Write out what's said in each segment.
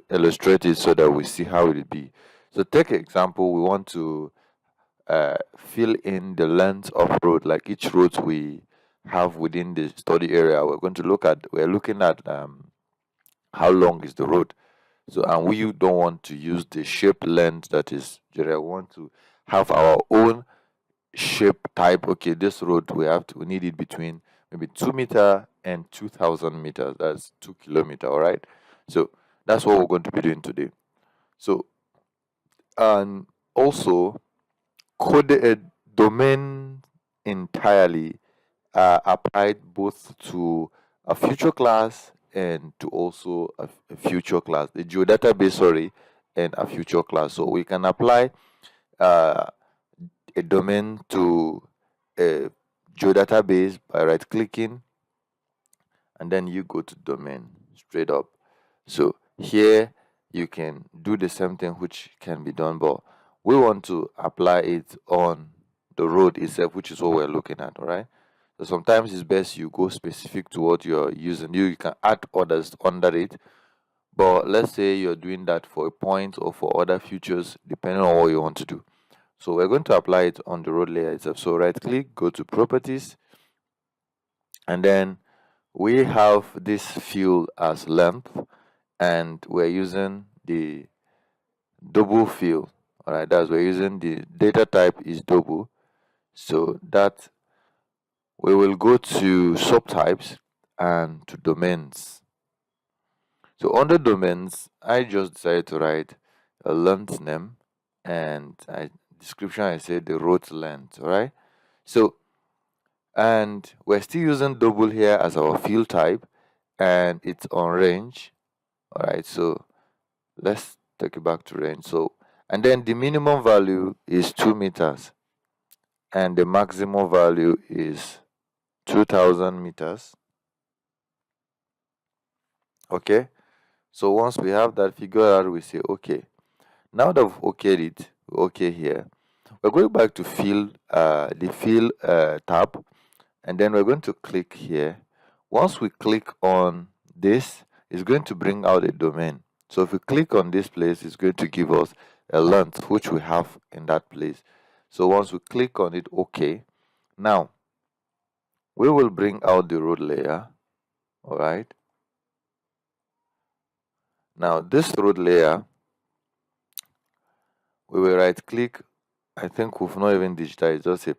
illustrate it so that we see how it will be. So take an example, we want to fill in the length of road, like each road we have within the study area. We're looking at how long is the road. So, and we don't want to use the shape length that is general. We want to have our own shape type. Okay, this road we need it between maybe 2 meter and 2,000 meters. That's 2 kilometer. All right. So that's what we're going to be doing today. So, and also code a domain entirely applied both to a future class and to also a future class, the geodatabase, sorry, and a future class. So we can apply uh, a domain to a geodatabase by right clicking, and then you go to domain straight up. So here you can do the same thing which can be done, but we want to apply it on the road itself, which is what we're looking at. All right. So sometimes it's best you go specific to what you're using. You can add others under it, but let's say you're doing that for a point or for other features, depending on what you want to do. So we're going to apply it on the road layer itself. So right click, go to properties, and then we have this field as length, and we're using the double field. All right, that's we're using the data type is double, so that we will go to subtypes and to domains. So under domains, I just decided to write a length name, and description I said the road length. All right. So, and we're still using double here as our field type, and it's on range. All right. So let's take it back to range. So, and then the minimum value is 2 meters, and the maximum value is 2,000 meters. Okay. So once we have that figured out, we say okay. Now that we've okayed it, okay here, we're going back to the fill tab, and then we're going to click here. Once we click on this, it's going to bring out a domain. So if we click on this place, it's going to give us a length which we have in that place. So once we click on it, okay. Now we will bring out the road layer. All right. Now this road layer, we will right click. I think we've not even digitized, just a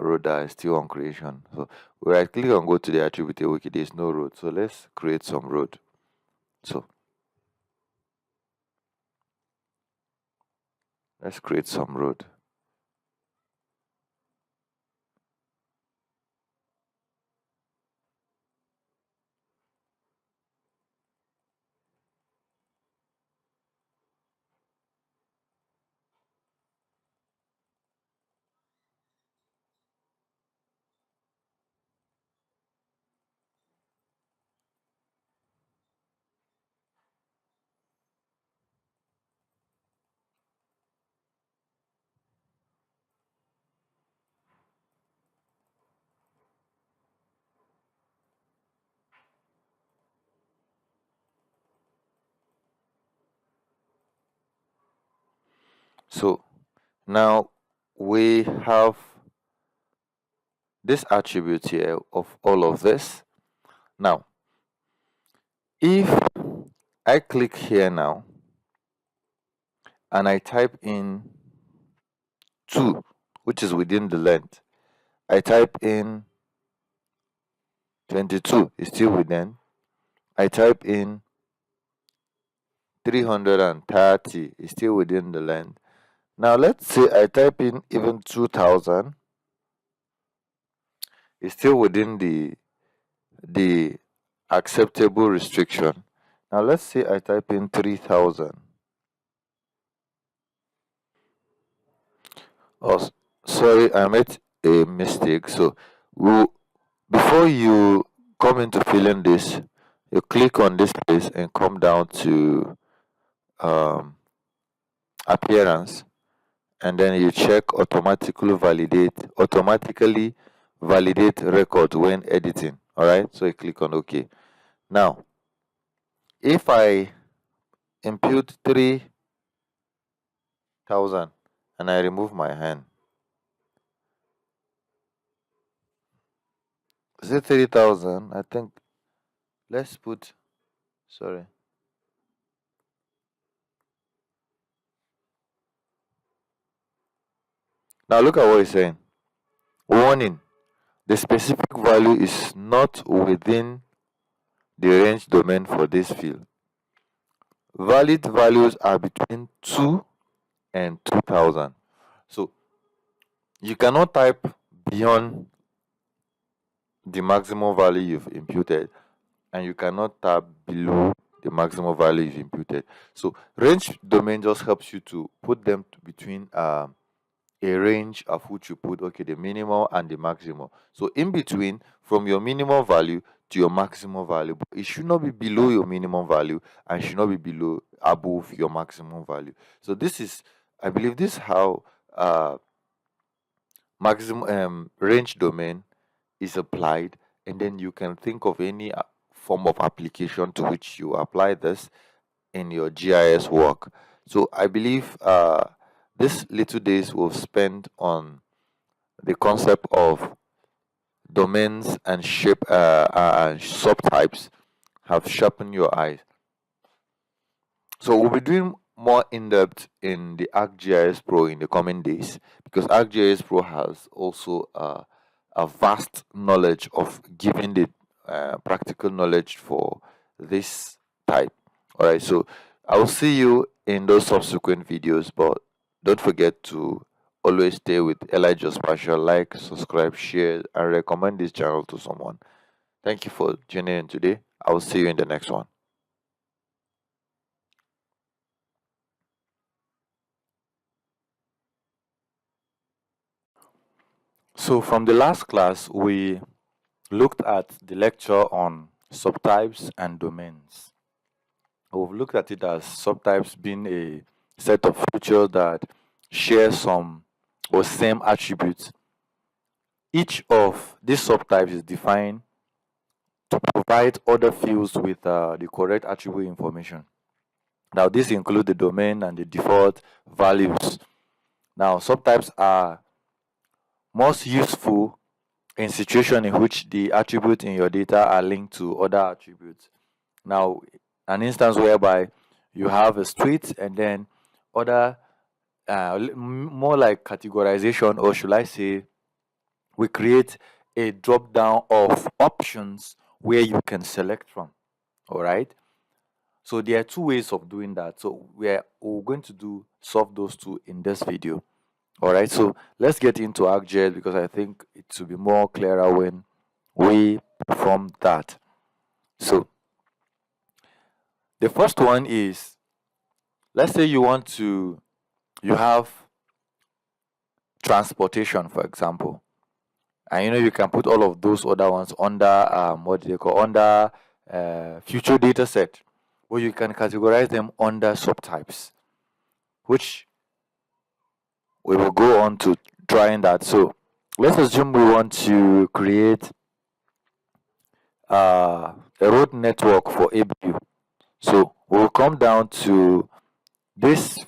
road that is still on creation. So we right click and go to the attribute. Okay, there's no road. So let's create some road. So let's create some road. So now we have this attribute here of all of this. Now, if I click here now and I type in 2, which is within the length, I type in 22, is still within. I type in 330, is still within the length. Now let's say I type in even 2,000, is still within the acceptable restriction. Now let's say I type in 3,000. Oh, sorry, I made a mistake. So before you come into filling this, you click on this place and come down to appearance, and then you check automatically validate record when editing. All right, so you click on OK. Now if I impute 3,000 and I remove my hand. Is it 3,000? I think let's put, sorry. Now look at what he's saying. Warning, the specific value is not within the range domain for this field. Valid values are between 2 and 2,000. So you cannot type beyond the maximum value you've imputed, and you cannot type below the maximum value you've imputed. So range domain just helps you to put them between a range of which you put, okay, the minimum and the maximum. So in between, from your minimum value to your maximum value, but it should not be below your minimum value and should not be below above your maximum value. So this is, I believe, this is how maximum range domain is applied, and then you can think of any form of application to which you apply this in your GIS work. So I believe this little days we've spent on the concept of domains and shape and subtypes have sharpened your eyes. So we'll be doing more in-depth in the ArcGIS Pro in the coming days, because ArcGIS Pro has also a vast knowledge of giving the practical knowledge for this type. All right, so I'll see you in those subsequent videos, but don't forget to always stay with Elijah Spatial. Like, subscribe, share, and recommend this channel to someone. Thank you for tuning in today. I will see you in the next one. So from the last class, we looked at the lecture on subtypes and domains. We've looked at it as subtypes being a set of features that share some or same attributes. Each of these subtypes is defined to provide other fields with the correct attribute information. Now, this includes the domain and the default values. Now, subtypes are most useful in situations in which the attributes in your data are linked to other attributes. Now, an instance whereby you have a street and then other, more like categorization, or should I say, we create a drop down of options where you can select from. All right. So there are two ways of doing that. So we're going to solve those two in this video. All right. So let's get into ArcGIS, because I think it will be more clearer when we perform that. So the first one is, let's say you have transportation, for example, and you can put all of those other ones under what they call under future data set, where you can categorize them under subtypes, which we will go on to trying that. So let's assume we want to create a road network for ABU. So we'll come down to this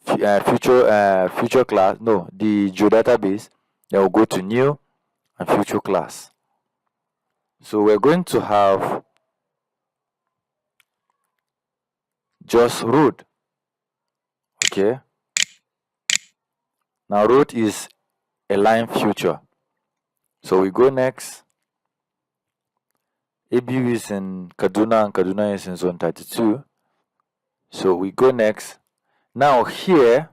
future class, no, the geodatabase. Then we'll go to new and future class. So we're going to have just road. Okay. Now road is a line future. So we go next. ABU is in Kaduna and Kaduna is in zone 32. So we go next. Now here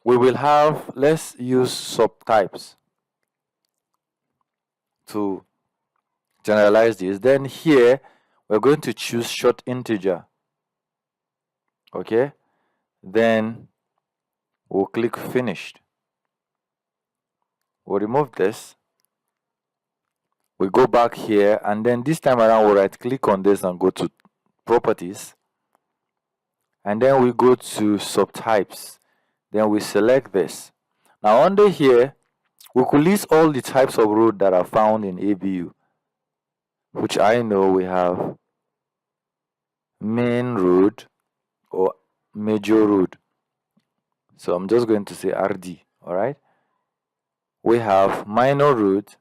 we will have, let's use subtypes to generalize this. Then here we're going to choose short integer. Okay. Then we'll click finished. We'll remove this. We go back here, and then this time around we'll right click on this and go to properties, and then we go to subtypes. Then we select this. Now under here we could list all the types of road that are found in ABU, which I know we have main road or major road. So I'm just going to say RD. All right. We have minor road,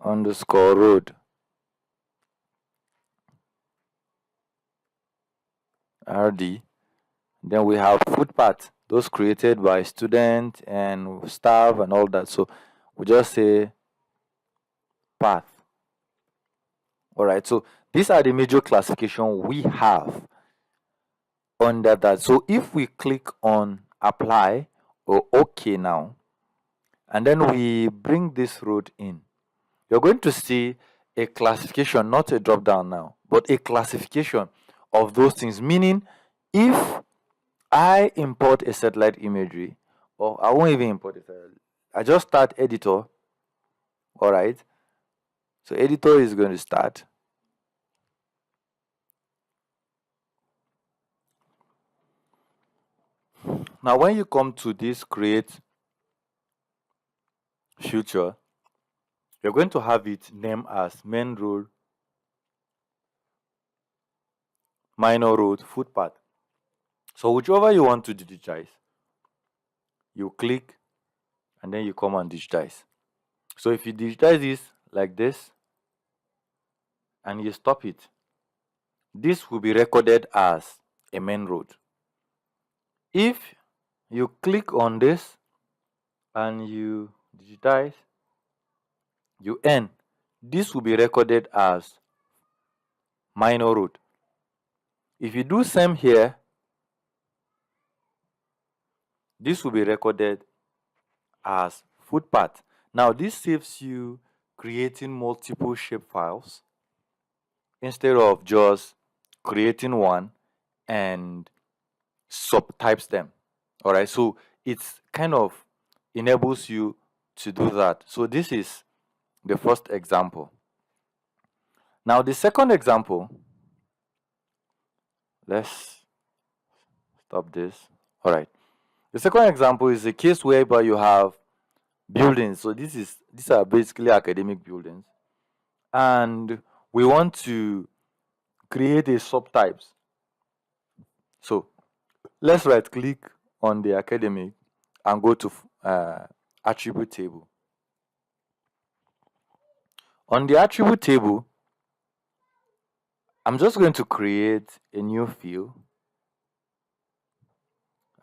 underscore road, RD. Then we have footpath, those created by student and staff and all that. So we just say path. All right. So these are the major classification we have under that. So if we click on apply or OK now, and then we bring this road in, you're going to see a classification, not a drop down now, but a classification of those things. Meaning, if I import a satellite imagery, or I won't even import it, I just start editor. All right. So editor is going to start. Now, when you come to this create future, you're going to have it named as main road, minor road, footpath. So whichever you want to digitize, you click and then you come and digitize. So if you digitize this like this and you stop it, this will be recorded as a main road. If you click on this and you digitize, you end, this will be recorded as minor road. If you do same here, this will be recorded as footpath. Now this saves you creating multiple shape files instead of just creating one and subtypes them. All right, so it's kind of enables you to do that. So this is the first example. Now the second example, let's stop this. All right, the second example is a case whereby you have buildings. So these are basically academic buildings, and we want to create a subtypes. So let's right click on the academic and go to attribute table. On the attribute table, I'm just going to create a new field.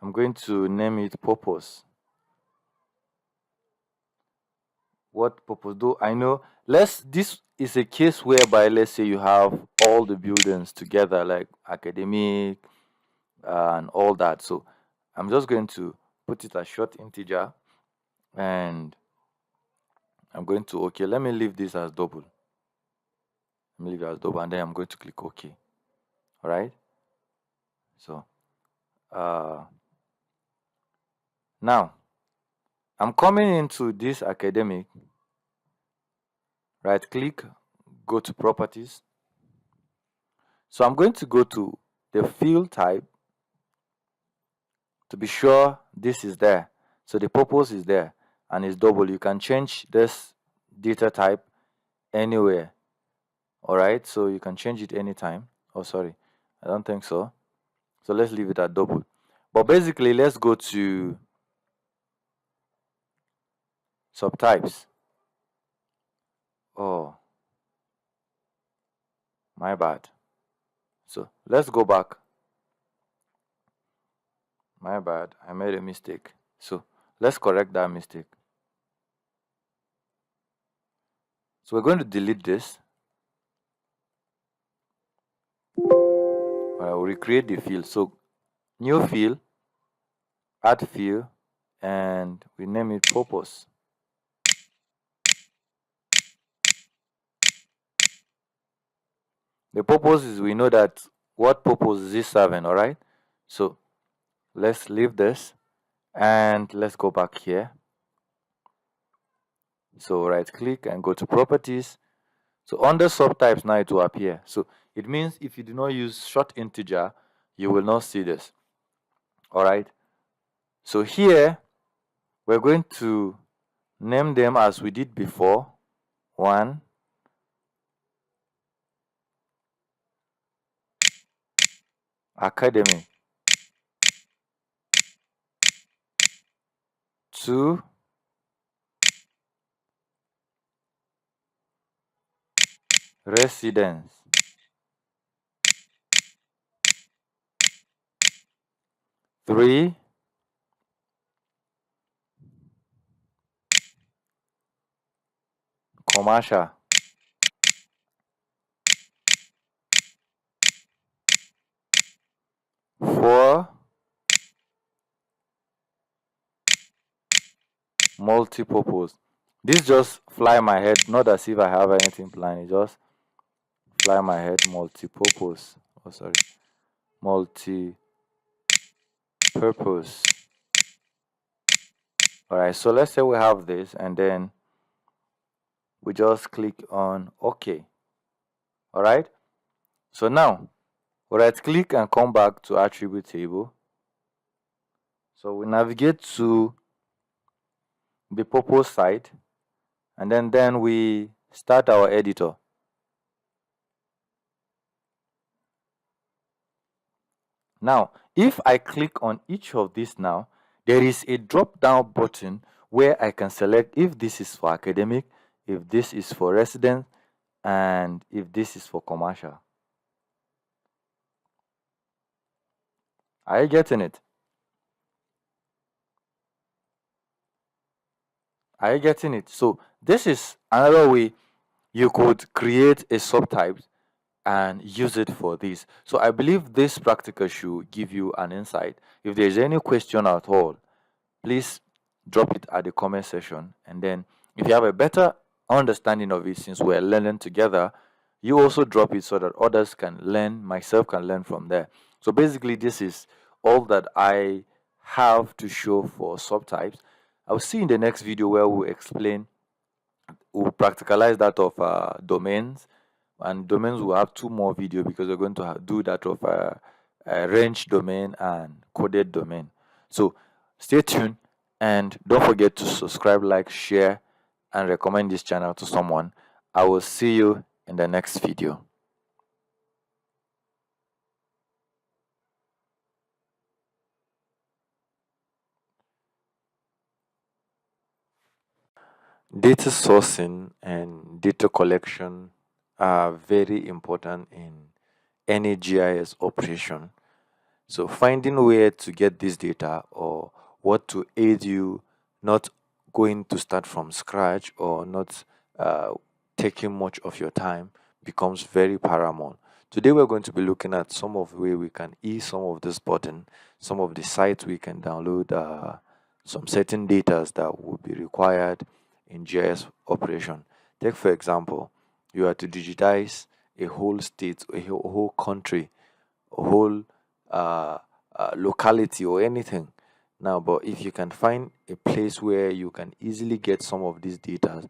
I'm going to name it purpose. What purpose? Though I know, this is a case whereby, let's say you have all the buildings together, like academic and all that. So I'm just going to put it as short integer, and I'm going to OK. Let me leave this as double. Let me leave it as double, and then I'm going to click OK. All right. So now I'm coming into this academic. Right click, go to properties. So I'm going to go to the field type to be sure this is there. So the purpose is there and it's double. You can change this data type anywhere. All right, so you can change it anytime. Oh, sorry, I don't think so. So let's leave it at double. But basically, let's go to subtypes. Oh, my bad. So let's go back. My bad, I made a mistake. So let's correct that mistake. So we're going to delete this. We'll recreate the field. So new field, add field, and we name it purpose. The purpose is, we know that what purpose is this serving, all right? So let's leave this and let's go back here. So right click and go to properties. So under subtypes, now it will appear. So it means if you do not use short integer, you will not see this. All right. So here we're going to name them as we did before. 1, academic. 2, residence. 3, commercial. 4, multi-purpose. This just fly my head, not as if I have anything planned. It just fly my head. Multi-purpose. Oh, sorry. Multi-purpose. All right. So let's say we have this, and then we just click on OK. All right. So now, right click and come back to attribute table. So we navigate to the purpose side, and then we start our editor. Now, if I click on each of these now, there is a drop down button where I can select if this is for academic, if this is for resident, and if this is for commercial. Are you getting it? Are you getting it? So this is another way you could create a subtype and use it for this. So I believe this practical should give you an insight. If there's any question at all, please drop it at the comment section. And then if you have a better understanding of it, since we're learning together, you also drop it so that others can learn, myself can learn from there. So basically, this is all that I have to show for subtypes. I'll see you in the next video where we'll practicalize that of domains, and domains will have 2 more videos because we're going to do that of range domain and coded domain. So stay tuned, and don't forget to subscribe, like, share, and recommend this channel to someone. I will see you in the next video. Data sourcing and data collection are very important in any GIS operation. So finding where to get this data or what to aid you not going to start from scratch or not taking much of your time becomes very paramount. Today we're going to be looking at some of the way we can ease some of this button, some of the sites we can download some certain data that will be required in GIS operation. Take for example, you are to digitize a whole state, a whole country, a whole locality or anything. Now, but if you can find a place where you can easily get some of these data,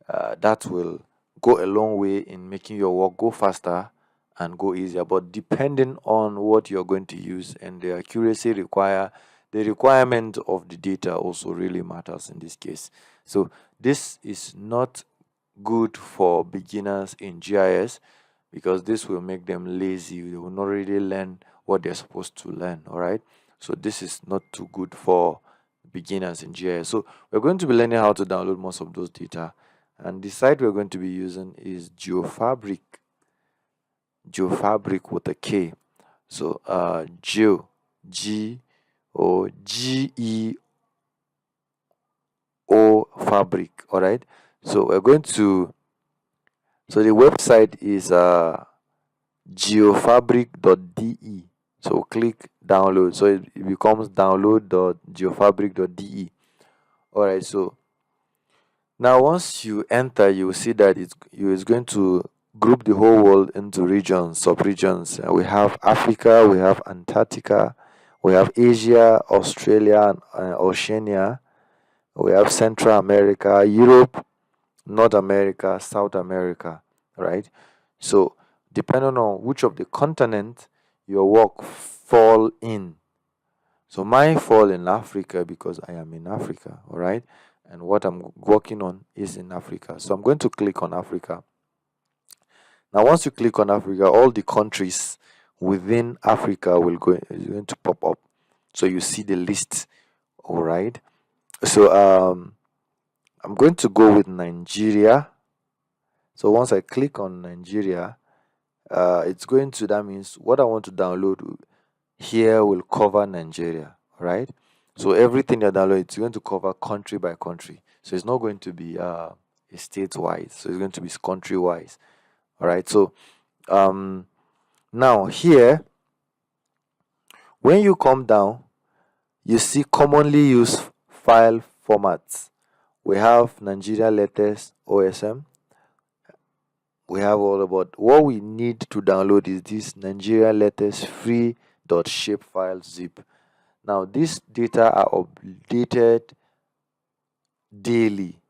that will go a long way in making your work go faster and go easier. But depending on what you're going to use and the accuracy required, the requirement of the data also really matters in this case. So this is not good for beginners in GIS because this will make them lazy. They will not really learn what they're supposed to learn. All right. So this is not too good for beginners in GIS. So we're going to be learning how to download most of those data. And the site we're going to be using is GeoFabric. GeoFabric with a K. So Geo, G O G E O Fabric. All right. So we're going to. So the website is geofabric.de. So click download. So it becomes download.geofabric.de. All right. So now once you enter, you will see that it's going to group the whole world into regions, sub-regions. We have Africa, we have Antarctica, we have Asia, Australia, and Oceania. We have Central America, Europe, North America, South America, right? So depending on which of the continent your work fall in. So mine fall in Africa because I am in Africa, all right? and what I'm working on is in Africa. So I'm going to click on Africa. Now, once you click on Africa, all the countries within Africa is going to pop up. So you see the list. All right. So I'm going to go with Nigeria. So once I click on Nigeria, it's going to, that means what I want to download here will cover Nigeria, right? So everything you download, it's going to cover country by country. So it's not going to be a state-wise. So it's going to be country-wise. All right. So now here, when you come down, you see commonly used file formats. We have Nigeria latest OSM. We have all about what we need to download is this Nigeria latest free.shapefile zip. Now these data are updated daily.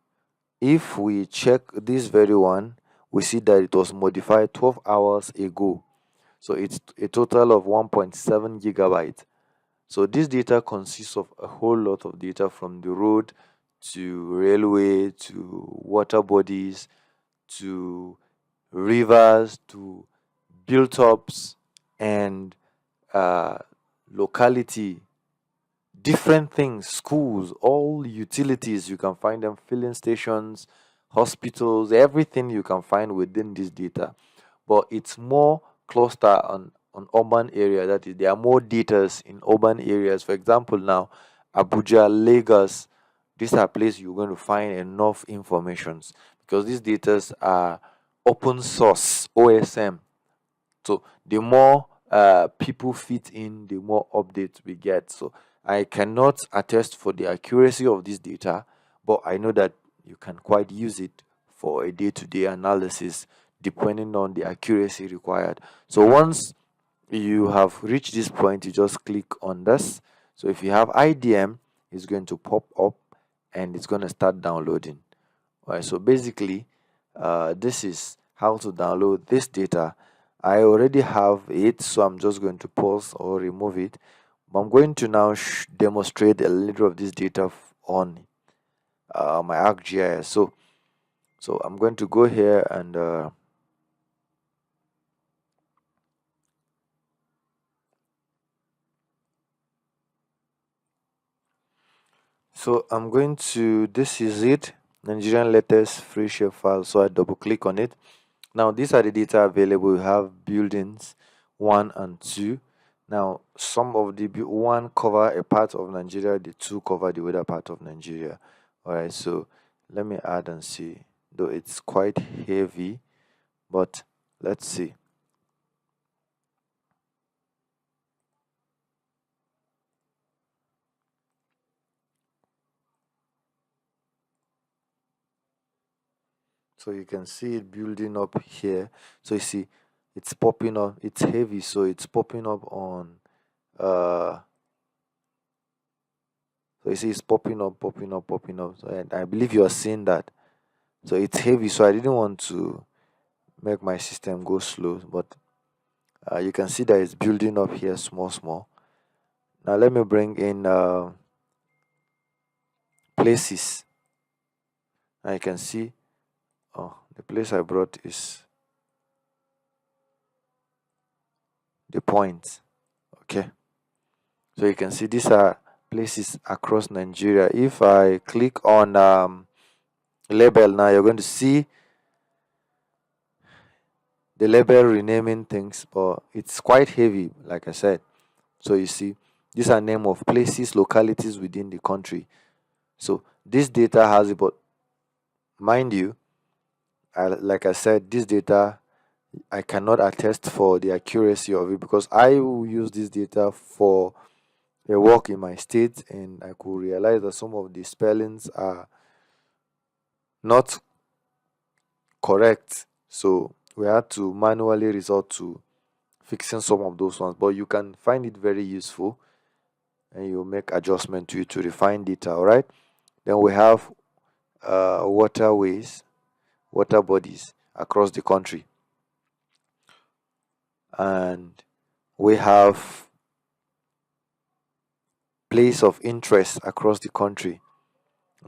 If we check this very one, we see that it was modified 12 hours ago. So it's a total of 1.7 gigabytes. So this data consists of a whole lot of data, from the road to railway to water bodies to rivers to built-ups and locality, different things, schools, all utilities. You can find them, filling stations, hospitals, everything you can find within this data. But it's more cluster on urban area. That is, there are more data in urban areas. For example, now Abuja, Lagos, these are places you're going to find enough informations, because these data are open source OSM. So the more people fit in, the more updates we get. So I cannot attest for the accuracy of this data, but I know that you can quite use it for a day-to-day analysis depending on the accuracy required. So once you have reached this point, you just click on this. So if you have IDM, it's going to pop up and it's going to start downloading. All right, so basically this is how to download this data. I already have it, so I'm just going to pause or remove it. But I'm going to now demonstrate a little of this data on my ArcGIS. So I'm going to go here and so I'm going to, this is it, Nigerian latest free shape file. So I double click on it. Now these are the data available. We have buildings 1 and 2. Now some of the one cover a part of Nigeria, the 2 cover the other part of Nigeria. All right, so let me add and see, though it's quite heavy, but let's see. So you can see it building up here. So you see it's popping up, it's heavy, so it's popping up on so you see it's popping up. So, and I believe you are seeing that. So it's heavy, so I didn't want to make my system go slow, but you can see that it's building up here small. Now let me bring in places. Now you can see, oh, the place I brought is the point. Okay, so you can see these are places across Nigeria. If I click on label, now you're going to see the label renaming things, but it's quite heavy, like I said. So you see these are name of places, localities within the country. So this data has it, but mind you, like I said, this data I cannot attest for the accuracy of it, because I will use this data for a work in my state, and I could realize that some of the spellings are not correct. So we had to manually resort to fixing some of those ones, but you can find it very useful and you make adjustment to it to refine data. All right, then we have waterways, water bodies across the country, and we have place of interest across the country.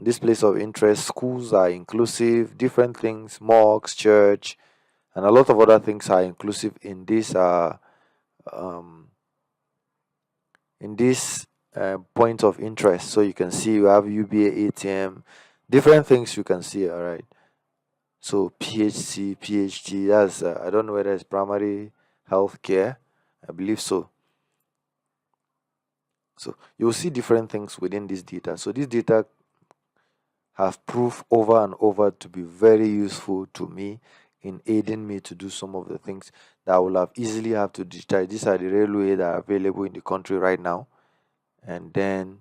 this place of interest. Schools are inclusive, different things, mosques, church, and a lot of other things are inclusive um, in this point of interest. So you can see you have UBA ATM, different things you can see. All right. So PHC, PhD, that's I don't know whether it's primary health care. I believe so. So you'll see different things within this data. So this data have proved over and over to be very useful to me in aiding me to do some of the things that I will have easily have to digitize. These are the railway that are available in the country right now. And then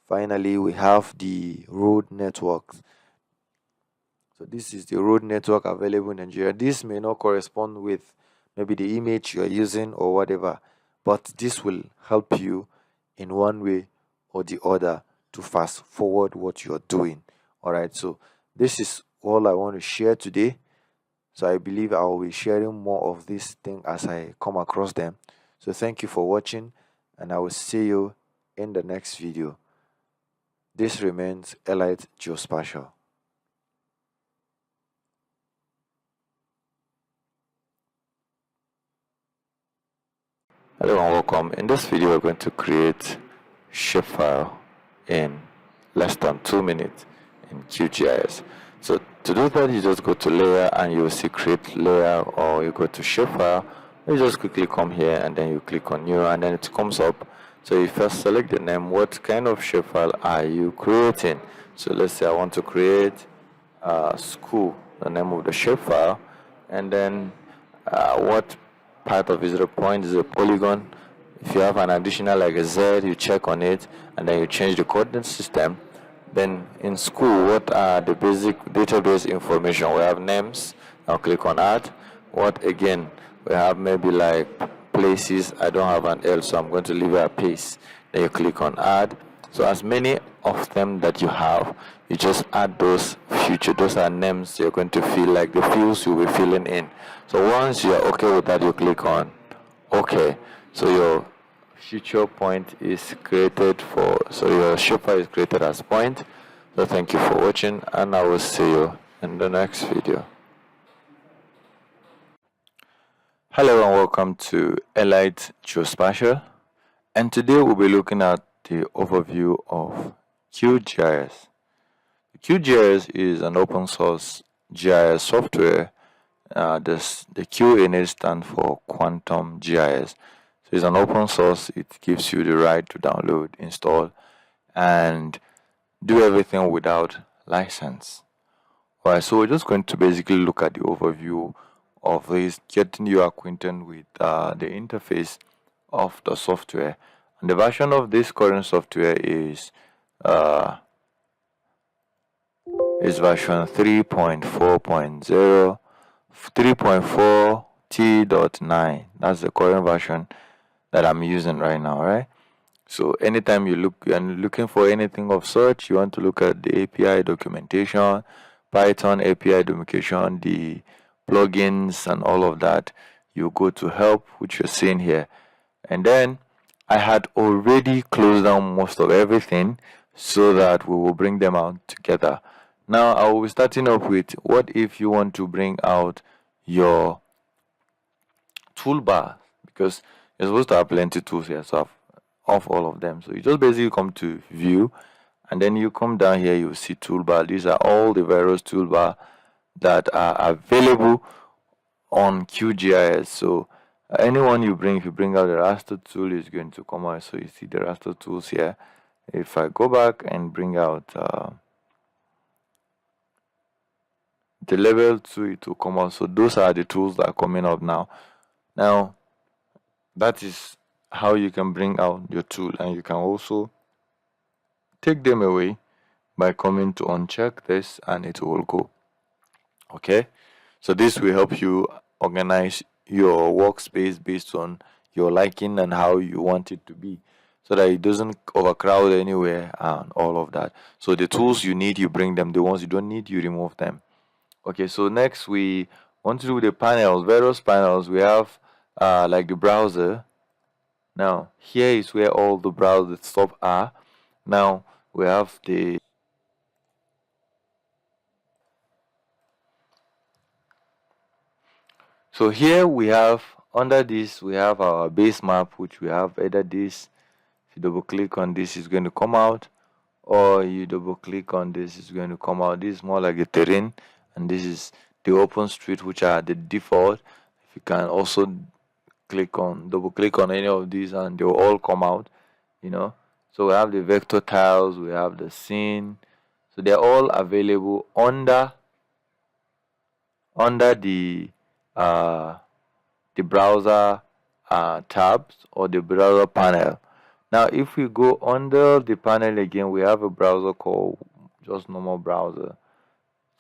finally we have the road networks. So this is the road network available in Nigeria. This may not correspond with maybe the image you are using or whatever, but this will help you in one way or the other to fast forward what you're doing. All right, so this is all I want to share today. So I believe I will be sharing more of this thing as I come across them. So thank you for watching, and I will see you in the next video. This remains Elite Geospatial. Hello and welcome. In this video, we're going to create shapefile in less than 2 minutes in QGIS. So to do that, you just go to layer and you will see create layer, or you go to shapefile. You just quickly come here and then you click on new, and then it comes up. So you first select the name. What kind of shapefile are you creating? So let's say I want to create school, the name of the shapefile, and then what part of it is a point, is a polygon. If you have an additional like a Z, you check on it and then you change the coordinate system. Then in school, what are the basic database information? We have names. I'll click on add. What again? We have maybe like places. I don't have an L, so I'm going to leave it at place. Then you click on add. So as many of them that you have, you just add those future. Those are names you're going to fill, like the fields you'll be filling in. So once you're okay with that, you click on okay. So your future point is created so your shapefile is created as point. So thank you for watching, and I will see you in the next video. Hello and welcome to Elite Geospatial, and today we'll be looking at the overview of QGIS. QGIS is an open source GIS software. The Q in it stands for Quantum GIS. So it's an open source. It gives you the right to download, install, and do everything without license. Alright, so we're just going to basically look at the overview of this, getting you acquainted with the interface of the software. And the version of this current software is version 3.4.0, 3.4 T.9. That's the current version that I'm using right now, right? So anytime you're looking for anything of such, you want to look at the API documentation, Python API documentation, the plugins and all of that, you go to help, which you're seeing here. And then I had already closed down most of everything so that we will bring them out together. Now I will be starting up with, what if you want to bring out your toolbar, because you're supposed to have plenty tools here, so I've off all of them. So you just basically come to view, and then you come down here, you see toolbar. These are all the various toolbar that are available on QGIS. So anyone you bring, if you bring out the raster tool, is going to come out. So you see the raster tools here. If I go back and bring out the level 2, it will come out. So those are the tools that are coming up now. Now that is how you can bring out your tool, and you can also take them away by coming to uncheck this, and it will go. Okay, so this will help you organize your workspace based on your liking and how you want it to be, so that it doesn't overcrowd anywhere and all of that. So the tools you need, you bring them. The ones you don't need, you remove them. Okay, so next we want to do the panels, various panels. We have like the browser. Now here is where all the browser stuff are. Now we have the So here we have, under this, we have our base map, which we have either this. If you double click on this, it's going to come out, or you double click on this, it's going to come out. This is more like a terrain, and this is the open street, which are the default. If you can also double click on any of these, and they will all come out, you know. So we have the vector tiles, we have the scene, so they're all available under the uh the browser tabs or the browser panel. Now if we go under the panel again, we have a browser called just normal browser.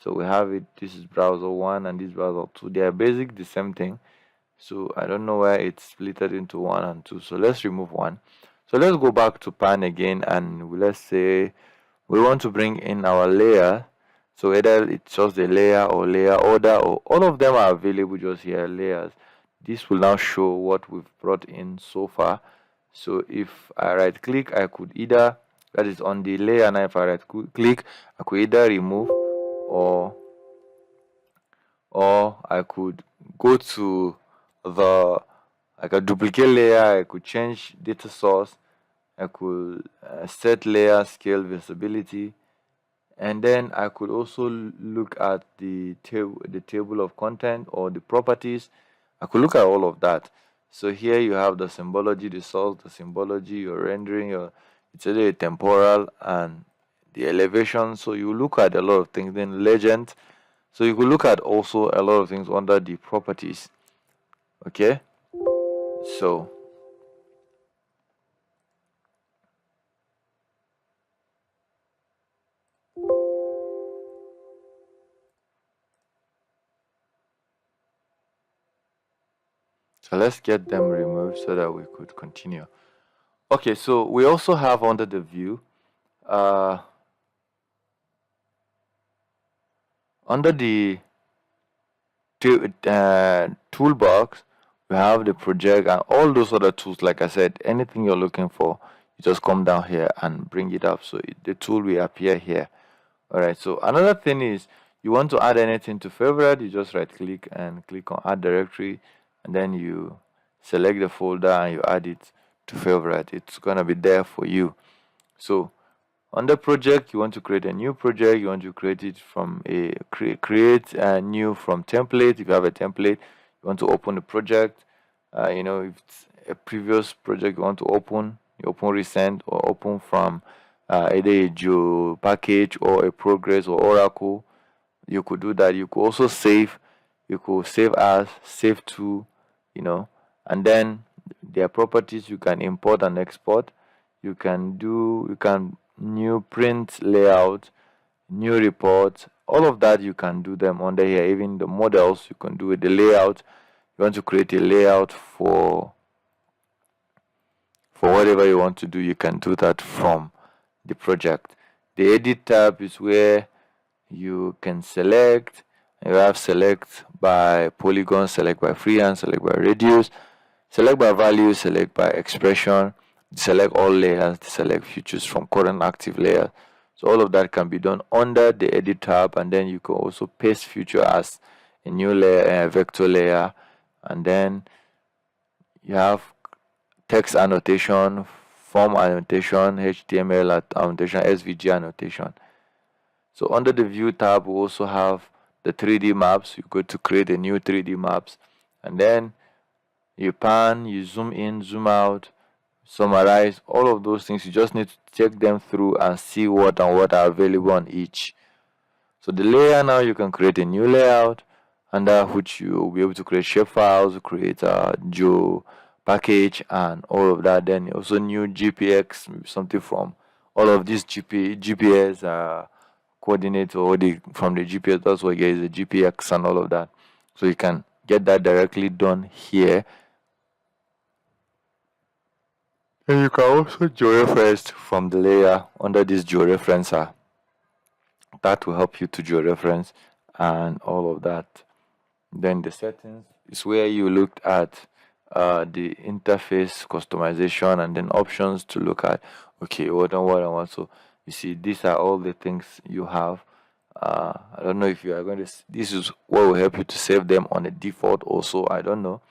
So we have it, this is browser 1 and this browser 2. They are basic the same thing. So I don't know why it's split into 1 and 2. So let's remove 1. So let's go back to pan again, and let's say we want to bring in our layer. So either it's just the layer or layer order, or all of them are available just here, layers. This will now show what we've brought in so far. So if I right click, I could either, that is on the layer, now if I right click, I could either remove, or I could go to the, I could duplicate layer, I could change data source, I could set layer scale visibility, and then I could also look at the table of content or the properties. I could look at all of that. So here you have the symbology, the source, the symbology, your rendering, your, it's either temporal and the elevation. So you look at a lot of things. Then legend. So you could look at also a lot of things under the properties. Okay. So let's get them removed so that we could continue. Okay, so we also have under the view, under the toolbox, we have the project and all those other tools. Like I said, anything you're looking for, you just come down here and bring it up. So the tool will appear here. All right. So another thing is, you want to add anything to favorite, you just right click and click on add directory, and then you select the folder and you add it to favorite. It's gonna be there for you. So under project, you want to create a new project, you want to create it from a create a new from template. If you have a template, you want to open the project, if it's a previous project you want to open, you open recent or open from either a geo package or a progress or oracle. You could do that. You could also save, you could save as, save to, and then their properties you can import and export. You can new print layout, new report, all of that you can do them under here. Even the models you can do it, the layout. You want to create a layout for whatever you want to do, you can do that from the project. The edit tab is where you can select. You have select by polygon, select by freehand, select by radius, select by value, select by expression, select all layers, select features from current active layer. So all of that can be done under the edit tab, and then you can also paste feature as a new layer, a vector layer, and then you have text annotation, form annotation, HTML annotation, SVG annotation. So under the view tab, we also have the 3D maps. You go to create a new 3D maps, and then you pan, you zoom in, zoom out, summarize, all of those things. You just need to check them through and see what are available on each. So the layer, now you can create a new layout under which you will be able to create shapefiles, create a geo package and all of that. Then also new GPX, something from all of these GPS coordinates, or from the GPS. That's what is the GPX and all of that. So you can get that directly done here. And you can also georeference from the layer under this georeferencer. That will help you to georeference and all of that. Then the settings is where you looked at the interface customization, and then options to look at, okay, what I want. So you see, these are all the things you have. I don't know if you are going to. This is what will help you to save them on a default. Also, I don't know.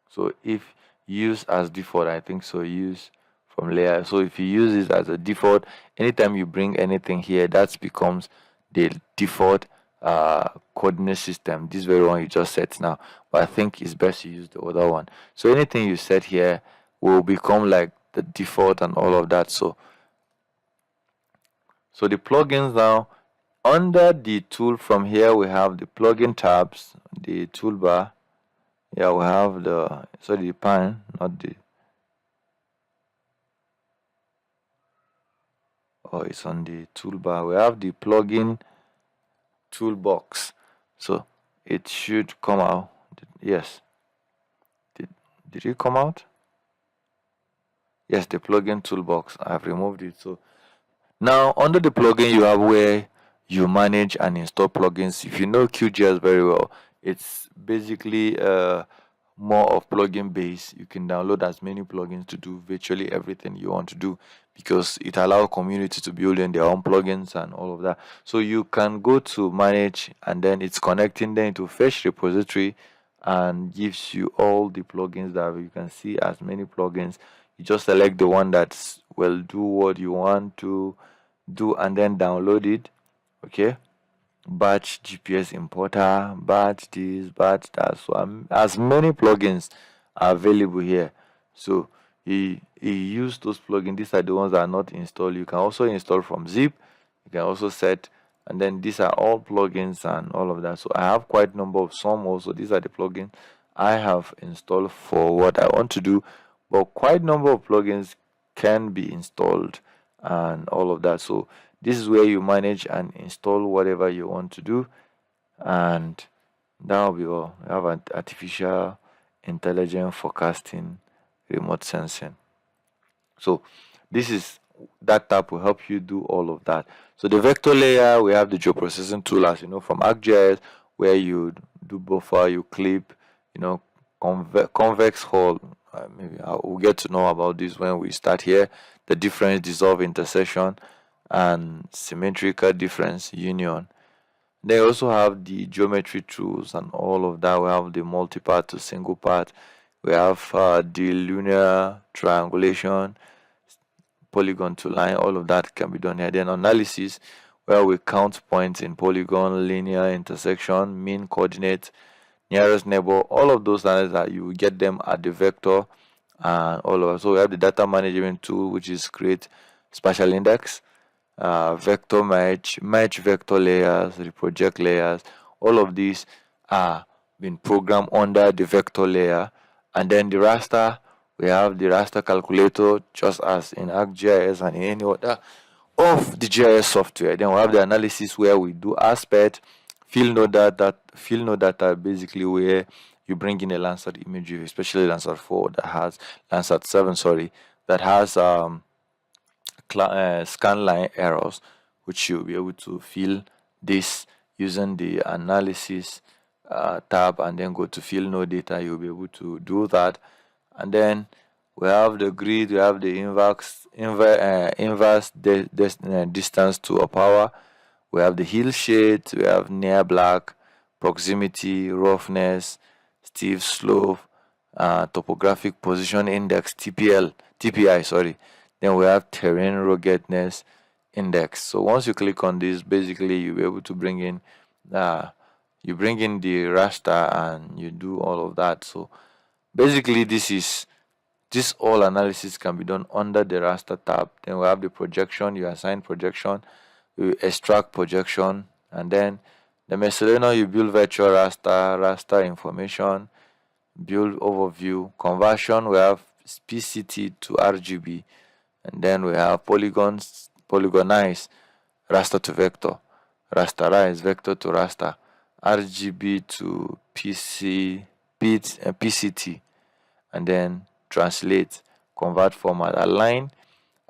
So if use as default, I think so. Use from layer. So if you use it as a default, anytime you bring anything here, that becomes the default coordinate system. This very one you just set now, but I think it's best to use the other one. So anything you set here will become like the default and all of that. So the plugins now, under the tool from here we have the plugin tabs, the toolbar. Yeah, we have the pan, not the. Oh, it's on the toolbar. We have the plugin toolbox. So it should come out. Yes. Did it come out? Yes, the plugin toolbox. I've removed it. So now under the plugin you have where you manage and install plugins. If you know QGIS very well, it's basically more of plugin based. You can download as many plugins to do virtually everything you want to do, because it allows community to build in their own plugins and all of that. So you can go to manage, and then it's connecting them to fetch repository and gives you all the plugins that you can see as many plugins. You just select the one that will do what you want to do and then download it. Okay, batch GPS importer, batch this, batch that. So as many plugins are available here. So he used those plugins. These are the ones that are not installed. You can also install from zip. You can also set, and then these are all plugins and all of that. So I have quite a number of some also. These are the plugins I have installed for what I want to do, but quite number of plugins can be installed and all of that. So this is where you manage and install whatever you want to do, and that will be all. We have an artificial intelligence forecasting, remote sensing. So this is that tab will help you do all of that. So the vector layer, we have the geoprocessing tool, as you know, from ArcGIS, where you do buffer, you clip, convex hull. Maybe we'll get to know about this when we start here. The difference, dissolve, intersection, and symmetrical difference, union. They also have the geometry tools and all of that. We have the multi-part to single part. We have the linear triangulation, polygon to line. All of that can be done here. Then analysis, where we count points in polygon, linear, intersection, mean coordinate, nearest neighbor. All of those analyses that you will get them at the vector and all of. So we have the data management tool, which is create spatial index, vector match vector layers, reproject layers. All of these are been programmed under the vector layer. And then the raster, we have the raster calculator, just as in ArcGIS and in any other of the GIS software. Then we have the analysis, where we do aspect, field node data, basically where you bring in a Landsat imagery, especially Landsat 4 that has Landsat 7, sorry, that has scan line errors, which you'll be able to fill this using the analysis tab, and then go to field node data. You'll be able to do that. And then we have the grid, we have the inverse distance to a power, we have the hill shade, we have near black, proximity, roughness, steep slope, topographic position index, TPI, sorry. Then we have terrain ruggedness index. So once you click on this, basically you'll be able to bring in the raster and you do all of that. So basically this all analysis can be done under the raster tab. Then we have the projection, you assign projection, you extract projection, and then the miscellaneous, you build virtual raster information, build overview, conversion, we have PCT to RGB, and then we have polygonize, raster to vector, rasterize, vector to raster, RGB to PCT, and then translate, convert format, align,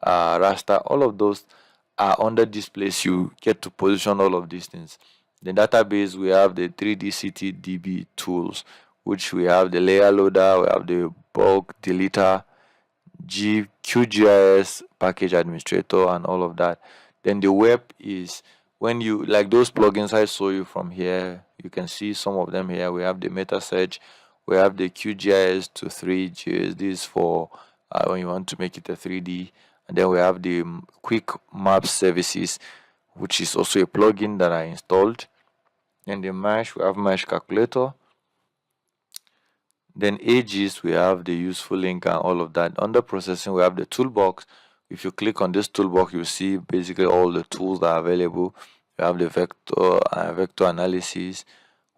raster. All of those are under this place. You get to position all of these things. The database, we have the 3D CTDB tools, which we have the layer loader, we have the bulk deleter, QGIS package administrator, and all of that. Then the web is when you like those plugins I saw you from here, you can see some of them here. We have the meta search, we have the QGIS to 3GIS. This is for when you want to make it a 3D. And then we have the quick map services, which is also a plugin that I installed. And the mesh, we have mesh calculator. Then ArcGIS, we have the useful link and all of that. Under processing, we have the toolbox. If you click on this toolbox, you see basically all the tools that are available. We have the vector analysis.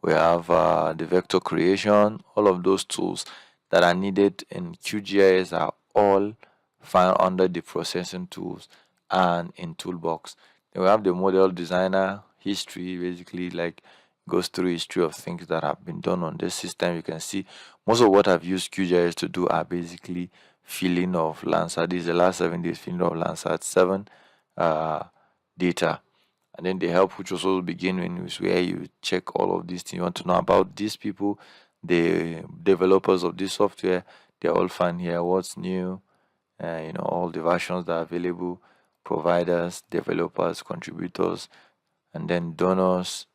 We have the vector creation. All of those tools that are needed in QGIS are all found under the processing tools and in toolbox. Then we have the model designer history, basically like goes through history of things that have been done on this system. You can see most of what I've used QGIS to do are basically filling of Landsat. This is the last 7 days filling of Landsat 7 data. And then the help, which also beginning, is where you check all of these things. You want to know about these people, the developers of this software. They're all found here. What's new? All the versions that are available, providers, developers, contributors, and then donors,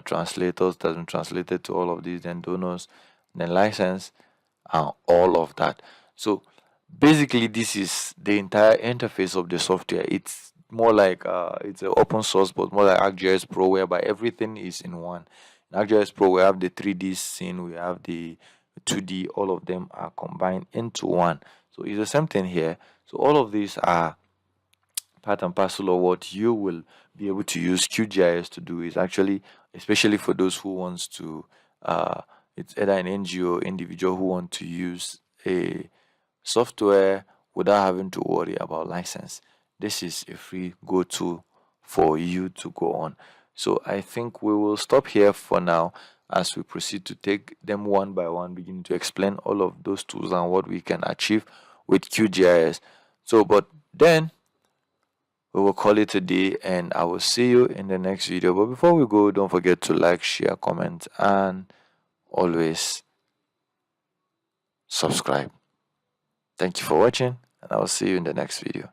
translators that have been translated to all of these, then donors, then license, and all of that. So basically, this is the entire interface of the software. It's more like it's an open source, but more like ArcGIS Pro, whereby everything is in one. In ArcGIS Pro, we have the 3D scene, we have the 2D, all of them are combined into one. So it's the same thing here. So all of these are part and parcel of what you will be able to use QGIS to do. Is actually, especially for those who wants to, it's either an NGO individual who want to use a software without having to worry about license. This is a free go-to for you to go on. So I think we will stop here for now as we proceed to take them one by one, begin to explain all of those tools and what we can achieve with QGIS. So, but then we will call it a day, and I will see you in the next video. But before we go, don't forget to like, share, comment, and always subscribe. Thank you for watching, and I will see you in the next video.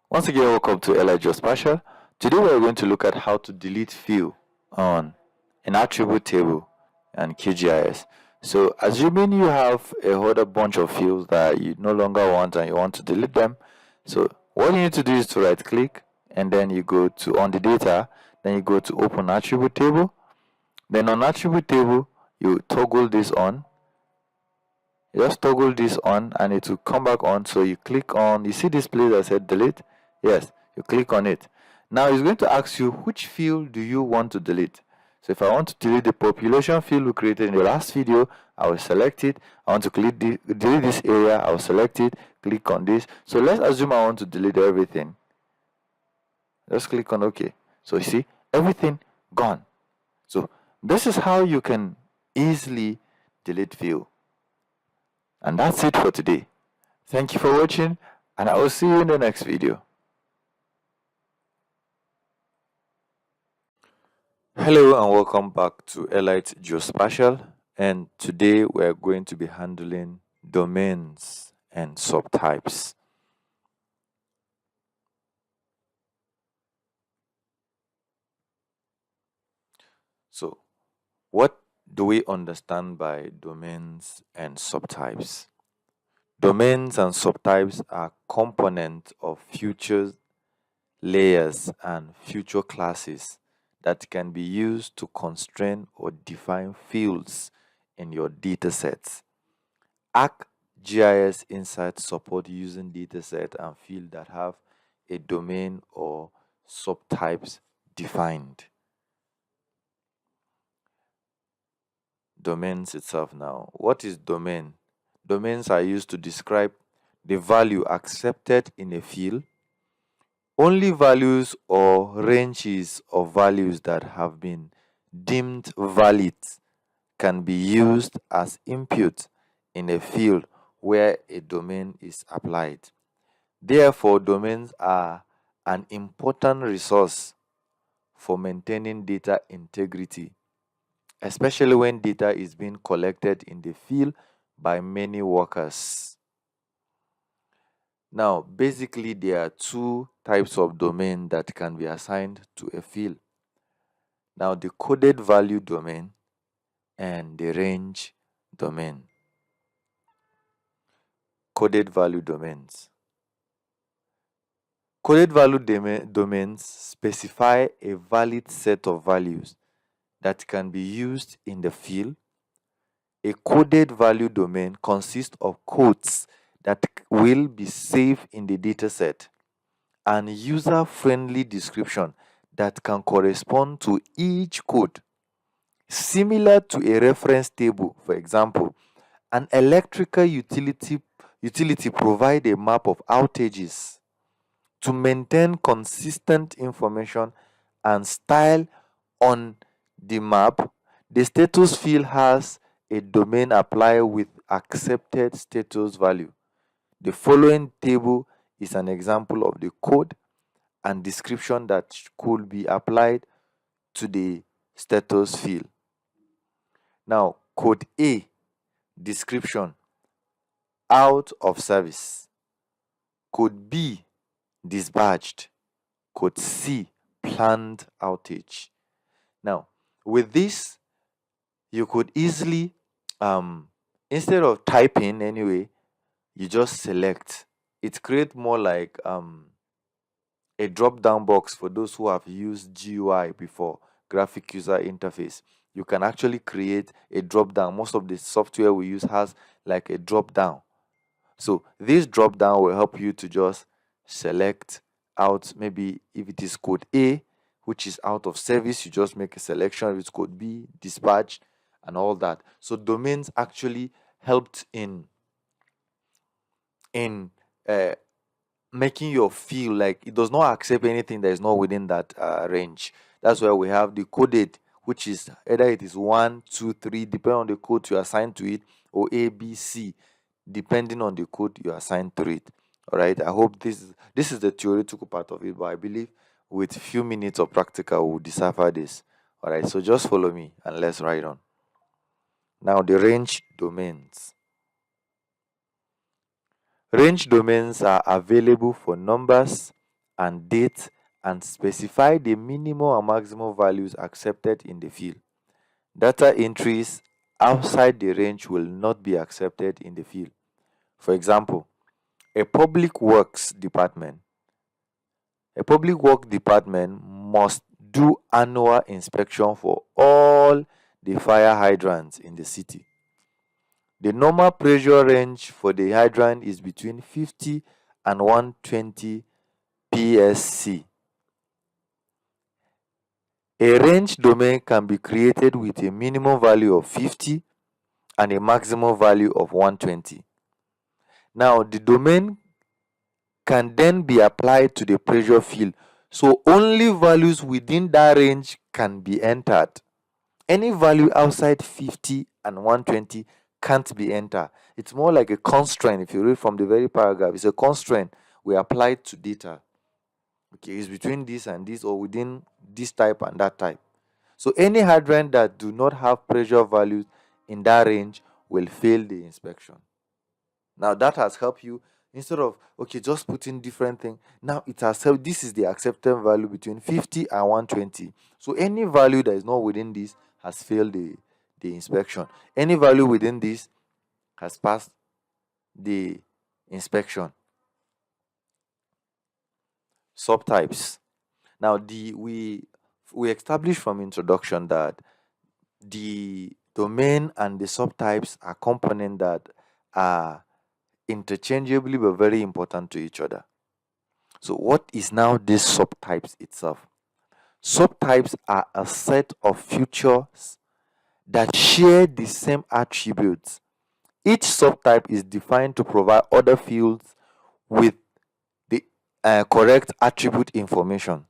Once again, welcome to LI Geospatial. Today we're going to look at how to delete field on an attribute table and QGIS. So assuming you have a whole bunch of fields that you no longer want and you want to delete them, so what you need to do is to right click, and then you go to on the data, then you go to open attribute table. Then on attribute table, you toggle this on. You just toggle this on and it will come back on. So you click on, you see this place that said delete? Yes, you click on it. Now it's going to ask you which field do you want to delete. So if I want to delete the population field we created in the last video, I will select it. I want to delete this area, I will select it, click on this. So let's assume I want to delete everything. Just click on OK. So you see, everything gone. So this is how you can easily delete field. And that's it for today. Thank you for watching, and I will see you in the next video. Hello and welcome back to Elite Geospatial, and today we're going to be handling domains and subtypes. So, what do we understand by domains and subtypes? Domains and subtypes are components of future layers and future classes that can be used to constrain or define fields in your datasets. ArcGIS Insights support using dataset and fields that have a domain or subtypes defined. Domains itself now. What is domain? Domains are used to describe the value accepted in a field. Only values or ranges of values that have been deemed valid can be used as input in a field where a domain is applied. Therefore, domains are an important resource for maintaining data integrity, especially when data is being collected in the field by many workers. Now, basically, there are two types of domain that can be assigned to a field. Now, the coded value domain and the range domain. Coded value domains. Coded value domains specify a valid set of values that can be used in the field. A coded value domain consists of codes that will be saved in the dataset and user-friendly description that can correspond to each code. Similar to a reference table, for example, an electrical utility provide a map of outages to maintain consistent information and style on the map. The status field has a domain applied with accepted status value. The following table is an example of the code and description that could be applied to the status field. Now, code A, description, out of service. Code B, dispatched. Code C, planned outage. Now, with this, you could easily, instead of typing anyway, you just select. It creates more like a drop-down box for those who have used GUI before, graphic user interface. You can actually create a drop-down. Most of the software we use has like a drop-down. So this drop-down will help you to just select out, maybe if it is code A, which is out of service, you just make a selection. If it's code B, dispatch, and all that. So domains actually helped in making you feel like it does not accept anything that is not within that range. That's why we have the coded, which is either it is 1, 2, 3, depending on the code you assign to it, or A, B, C, depending on the code you assign to it. All right. I hope this is the theoretical part of it, but I believe with few minutes of practical we'll decipher this. All right. So just follow me and let's ride on. Now, the range domains. Range domains are available for numbers and dates and specify the minimum and maximum values accepted in the field. Data entries outside the range will not be accepted in the field. For example, a public works department must do annual inspection for all the fire hydrants in the city. The normal pressure range for the hydrant is between 50 and 120 PSC. A range domain can be created with a minimum value of 50 and a maximum value of 120. Now, the domain can then be applied to the pressure field, so only values within that range can be entered. Any value outside 50 and 120 can't be entered. It's more like a constraint. If you read from the very paragraph, it's a constraint we apply to data. Okay, it's between this and this, or within this type and that type. So any hydrant that do not have pressure values in that range will fail the inspection. Now that has helped you. Instead of just putting different things, now it has helped. This is the acceptable value between 50 and 120. So any value that is not within this has failed the inspection. Any value within this has passed the inspection. Subtypes. Now we established from introduction that the domain and the subtypes are components that are interchangeably but very important to each other. So what is now this subtypes itself? Subtypes are a set of features that share the same attributes. Each subtype is defined to provide other fields with the correct attribute information,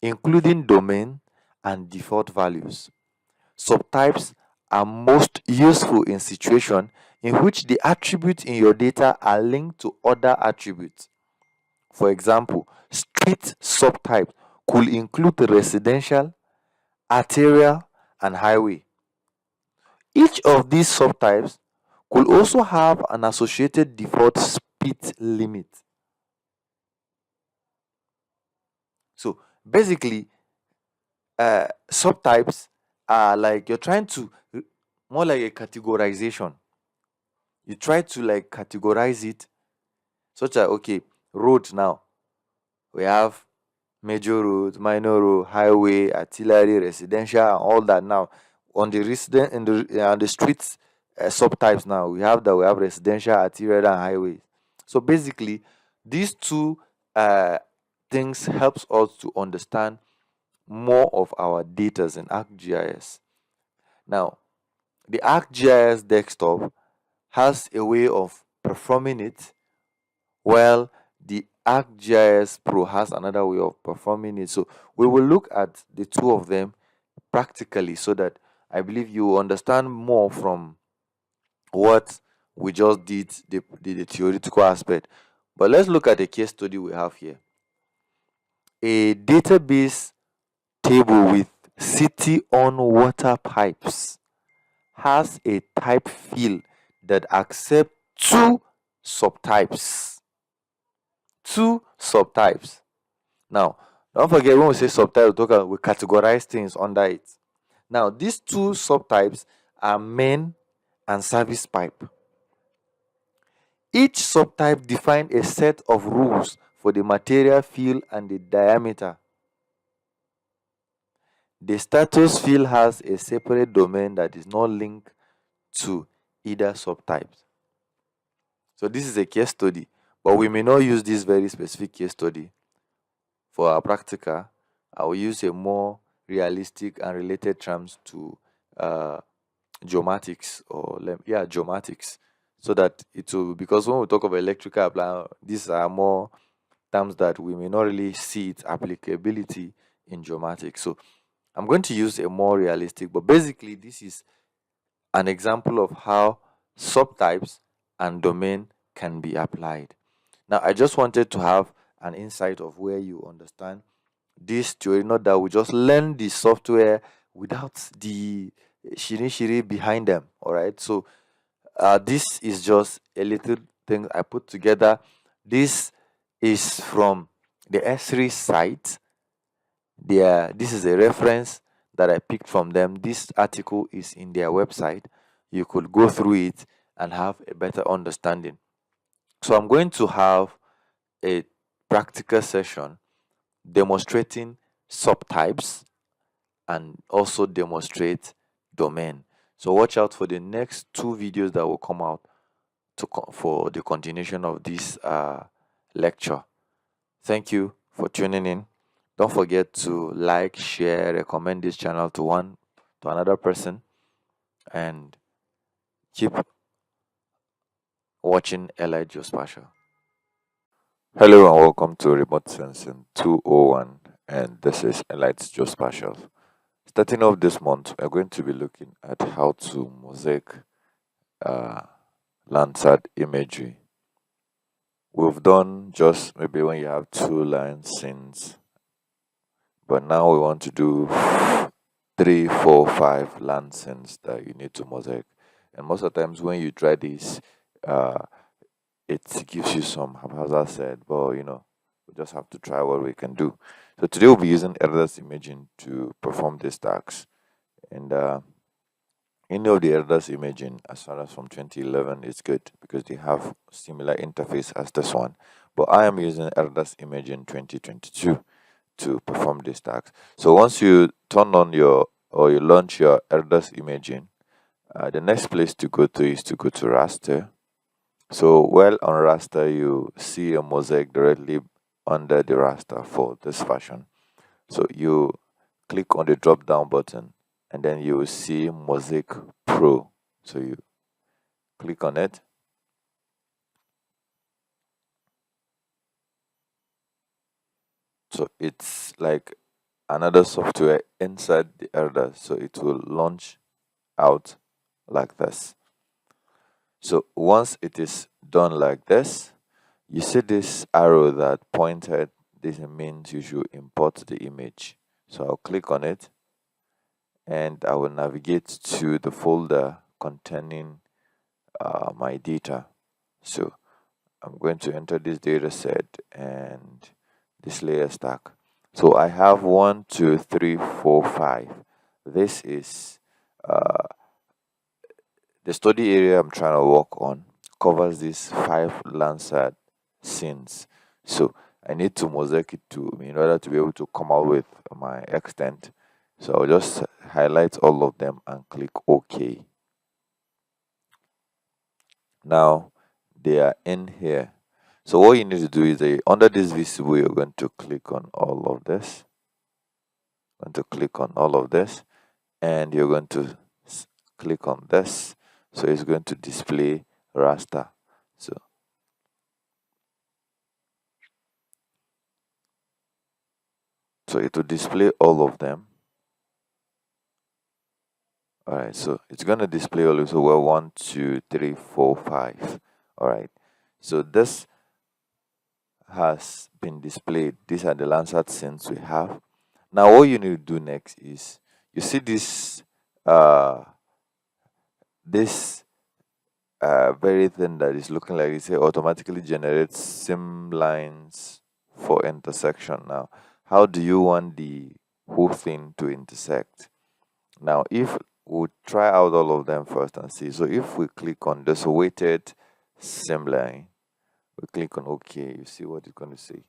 including domain and default values. Subtypes are most useful in situations in which the attributes in your data are linked to other attributes. For example, street subtype could include residential, arterial, and highway. Each of these subtypes could also have an associated default speed limit. Basically, subtypes are like you're trying to more like a categorization. You try to like categorize it such that okay, road now we have major road, minor road, highway, artillery, residential, and all that. Now on the resident in the on the streets subtypes now we have residential, arterial, and highway. So basically, these two uh, things helps us to understand more of our data in ArcGIS. Now, the ArcGIS desktop has a way of performing it, while the ArcGIS Pro has another way of performing it. So we will look at the two of them practically so that I believe you understand more from what we just did, the theoretical aspect. But let's look at the case study we have here. A database table with city on water pipes has a type field that accepts two subtypes. Two subtypes. Now, don't forget when we say subtypes, we categorize things under it. Now, these two subtypes are main and service pipe. Each subtype defines a set of rules for the material field and the diameter. The status field has a separate domain that is not linked to either subtype. So this is a case study, but we may not use this very specific case study for our practical. I will use a more realistic and related terms to geomatics geomatics, so that it will, because when we talk of electrical appliance, these are more terms that we may not really see its applicability in geomatics. So I'm going to use a more realistic, but basically this is an example of how subtypes and domain can be applied. Now, I just wanted to have an insight of where you understand this theory, not that we just learn the software without the shiri behind them. All right. So, this is just a little thing I put together. This is from the S3 site. This is a reference that I picked from them. This article is in their website. You could go through it and have a better understanding. So I'm going to have a practical session demonstrating subtypes and also demonstrate domain. So watch out for the next two videos that will come out for the continuation of this lecture. Thank you for tuning in. Don't forget to like, share, recommend this channel to another person, and keep watching Allied Geospatial. Hello and welcome to Remote Sensing 201, and this is Allied Geospatial. Starting off this month, we're going to be looking at how to mosaic Landsat imagery. We've done just maybe when you have two line scenes, but now we want to do 3, 4, 5 land scenes that you need to mosaic. And most of the times when you try this, it gives you some haphazard set, but we just have to try what we can do. So today we'll be using ArcGIS imaging to perform these tasks. And any of the ArcGIS imaging, as far as from 2011, is good because they have similar interface as this one. But I am using ArcGIS imaging 2022 to perform these tasks. So once you turn on you launch your ArcGIS imaging, the next place to go to is to go to raster. So while on raster, you see a mosaic directly under the raster for this version. So you click on the drop down button and then you will see Mosaic Pro. So you click on it. So it's like another software inside the ArcGIS. So it will launch out like this. So once it is done like this, you see this arrow that pointed. This means you should import the image. So I'll click on it and I will navigate to the folder containing my data. So I'm going to enter this data set and this layer stack. So I have 1, 2, 3, 4, 5. This is uh, the study area I'm trying to work on covers these 5 Landsat scenes. So I need to mosaic it to in order to be able to come out with my extent. So I'll just highlight all of them and click OK. Now they are in here. So what you need to do is under this visible, you're going to click on all of this. Going to click on all of this, and you're going to click on this. So it's going to display raster. So it will display all of them. All right, so it's going to display all of, so we're 1, 2, 3, 4, 5. All right, so this has been displayed. These are the Landsat scenes we have. Now what you need to do next is, you see uh this very thing that is looking like it automatically generates sim lines for intersection. Now how do you want the whole thing to intersect? Now if we try out all of them first and see. So if we click on this weighted sim line, we click on OK, you see what it's going to say.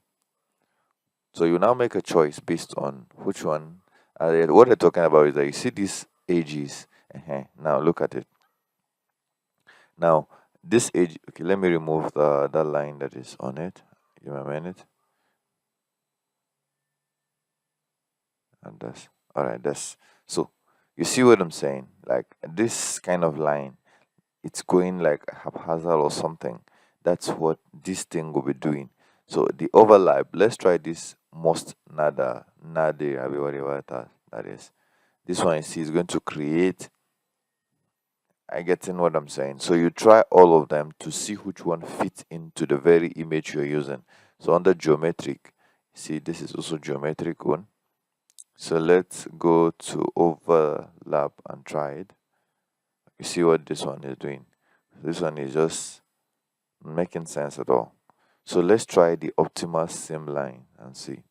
So you now make a choice based on which one. What they're talking about is that you see these ages. Now look at it. Now this age. Okay, let me remove that line that is on it. Give me a minute. And that's all right. That's so. You see what I'm saying? Like this kind of line, it's going like haphazard or something. That's what this thing will be doing. So the overlap. Let's try this most nada whatever that is. This one you see is going to create. I get in what I'm saying. So you try all of them to see which one fits into the very image you're using. So under geometric, see this is also geometric one. So let's go to overlap and try it. You see what this one is doing. This one is just making sense at all. So let's try the optimal sim line and see.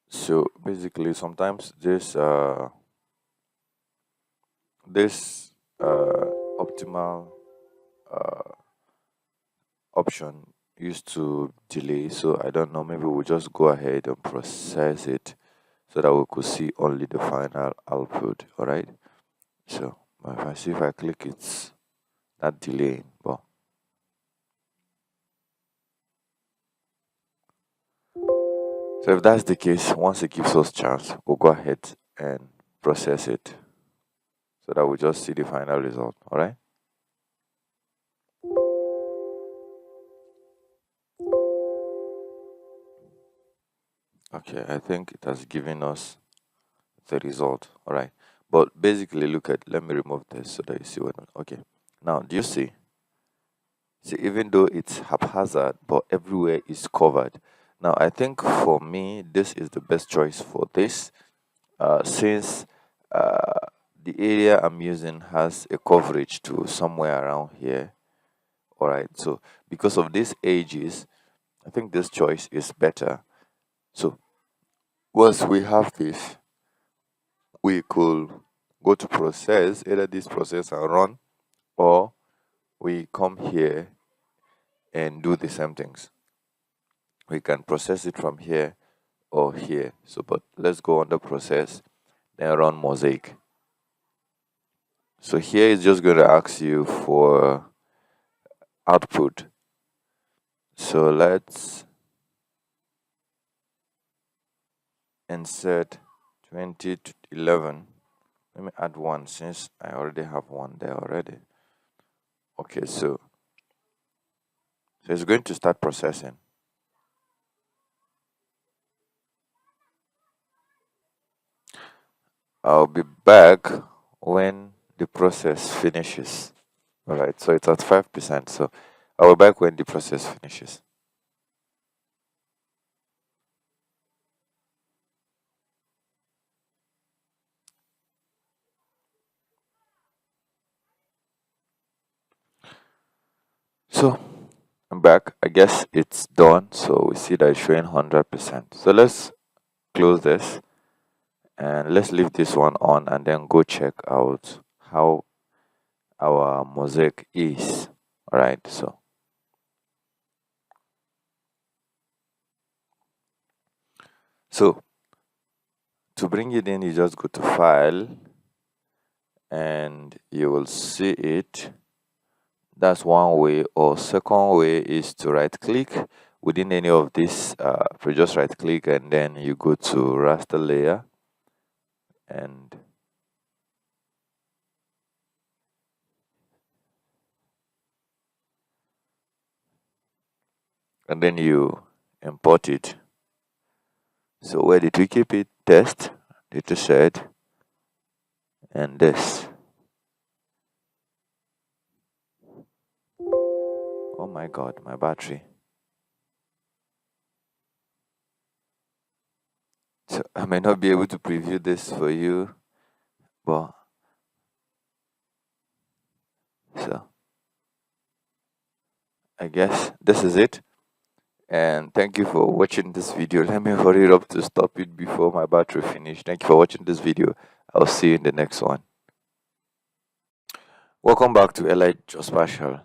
So basically sometimes this optimal uh, option used to delay, so I don't know, maybe we'll just go ahead and process it so that we could see only the final output. All right, so if I see, if I click, it's not delaying. But so if that's the case, once it gives us chance, we'll go ahead and process it so that we just see the final result. All right. Okay, I think it has given us the result. All right, but basically look at, let me remove this so that you see what. Okay, now do you see? See, even though it's haphazard, but everywhere is covered. Now, I think for me, this is the best choice for this, since uh, the area I'm using has a coverage to somewhere around here. All right, so because of these ages, I think this choice is better. So once we have this, we could go to process, either this process and run, or we come here and do the same things. We can process it from here or here. So, but let's go on the process, then run mosaic. So here is just going to ask you for output. So let's insert 20 to 11. Let me add one since I already have one there already. Okay, so it's going to start processing. I'll be back when the process finishes. All right, so it's at 5%. So I'll be back when the process finishes. So I'm back. I guess it's done. So we see that it's showing 100%. So let's close this and let's leave this one on and then go check out how our mosaic is. All right. So to bring it in, you just go to File and you will see it. That's one way. Or second way is to right click within any of these. Just right click and then you go to raster layer and then you import it. So where did we keep it? Test, data set, and this. Oh my god, my battery. So I may not be able to preview this for you, but so I guess this is it. And thank you for watching this video. Let me hurry up to stop it before my battery finish. Thank you for watching this video. I'll see you in the next one. Welcome back to Elite Geospatial.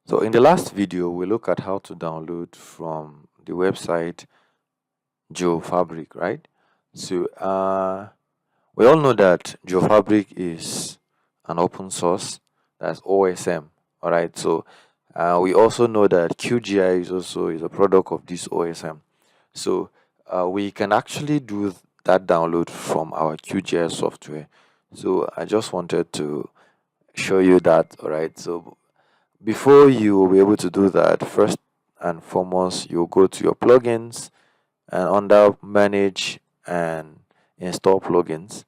So in the last video, we look at how to download from the website GeoFabric, right? So we all know that GeoFabric is an open source, that's OSM. All right. So we also know that QGI is a product of this OSM. So we can actually do that download from our QGIS software. So I just wanted to show you that. All right. So before you will be able to do that, first and foremost, you'll go to your plugins and under manage and install plugins.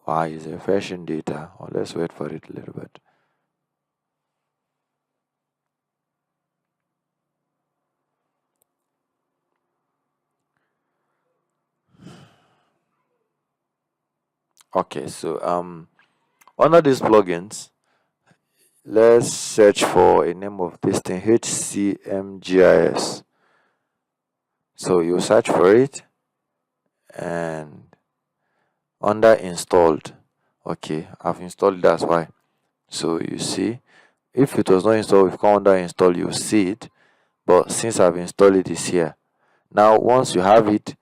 Why is a version data? Or let's wait for it a little bit. Okay, so under these plugins, let's search for a name of this thing, HCMGIS. So you search for it and under installed. Okay, I've installed it, that's why. So you see, if it was not installed, if you come under install, you see it. But since I've installed it, it's here. Now, once you have it,